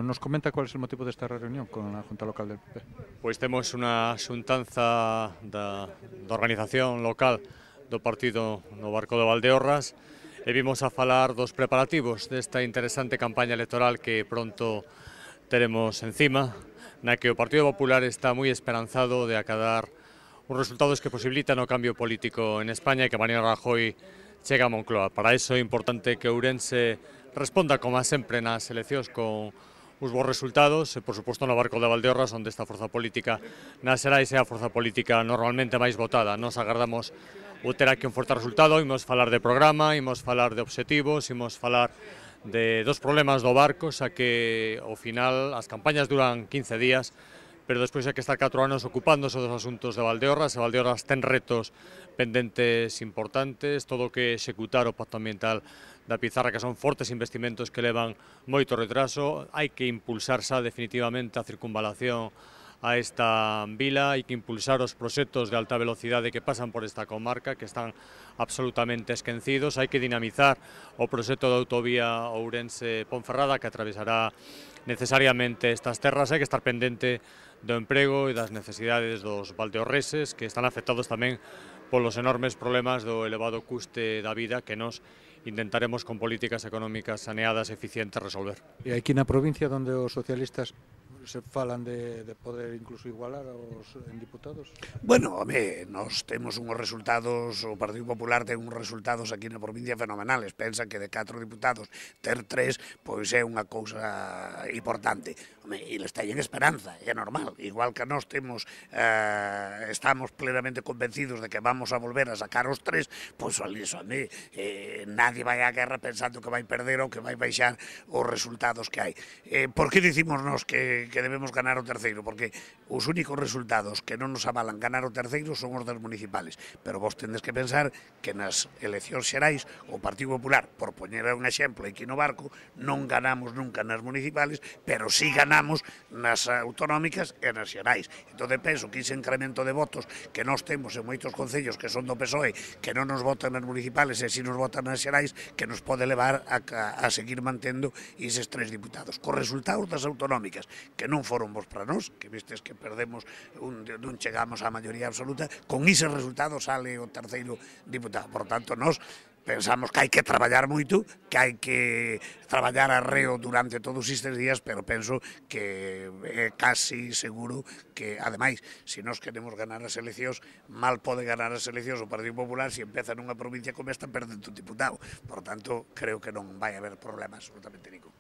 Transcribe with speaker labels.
Speaker 1: Nos comenta cuál es el motivo desta reunión con a Junta Local del PP.
Speaker 2: Pois temos unha xuntanza da organización local do partido no Barco de Valdeorras e vimos a falar dos preparativos desta interesante campaña electoral que pronto teremos encima, na que o Partido Popular está moi esperanzado de acadar os resultados que posibilitan o cambio político en España e que Mariano Rajoy chega a Moncloa. Para iso é importante que Ourense responda, como sempre, nas eleccións con os bons resultados e, por suposto, no Barco de Valdeorras, onde esta forza política nas Xerais é a forza política normalmente máis votada. Nos agardamos o ter aquí un forte resultado, imos falar de programa, imos falar de obxectivos, imos falar dos problemas do barco, xa que ao final as campañas duran 15 días, pero despois hai que estar 4 anos ocupándose dos asuntos de Valdeorras, e Valdeorras ten retos pendentes importantes, todo o que executar o pacto ambiental da Pizarra, que son fortes investimentos que levan moito retraso. Hai que impulsar xa definitivamente a circunvalación a esta vila, hai que impulsar os proxectos de alta velocidade que pasan por esta comarca, que están absolutamente esquecidos, hai que dinamizar o proxecto de autovía Ourense-Ponferrada, que atravesará necesariamente estas terras, hai que estar pendente do emprego e das necesidades dos valdeorreses, que están afectados tamén polos enormes problemas do elevado custe da vida que nos intentaremos con políticas económicas saneadas e eficientes resolver.
Speaker 1: E aquí na provincia onde os socialistas se falan de poder incluso igualar aos en diputados?
Speaker 3: Bueno, home, nós temos unhos resultados, o Partido Popular ten uns resultados aquí na provincia fenomenales. Pensa que de 4 diputados ter 3, pois é unha cousa importante. Home, e les teñen esperanza, é normal. Igual que nós temos, estamos plenamente convencidos de que vamos a volver a sacar os 3, pois home, nadie vai á guerra pensando que vai perder ou que vai baixar os resultados que hai. Por que dicimos nós que debemos ganar o terceiro? Porque os únicos resultados que non nos avalan ganar o terceiro son os das municipales, pero vos tendes que pensar que nas eleccións xerais o Partido Popular, por poñer un exemplo aquí no Barco, non ganamos nunca nas municipales, pero sí ganamos nas autonómicas e nas xerais. Entón penso que ese incremento de votos que nós temos en moitos concellos que son do PSOE, que non nos votan nas municipales e si nos votan nas xerais, que nos pode levar a seguir mantendo eses 3 diputados. Cos resultados das autonómicas, que non foron bons para nós, que vistes que perdemos, non chegamos á maioría absoluta, con ese resultado sale o terceiro diputado. Por tanto, nós pensamos que hai que traballar moito, que hai que traballar arreo durante todos estes días, pero penso que é casi seguro que, ademais, se nós queremos ganar as eleccións, mal pode ganar as eleccións o Partido Popular se empeza nunha provincia como esta perdendo un diputado. Por tanto, creo que non vai haber problema absolutamente ningún.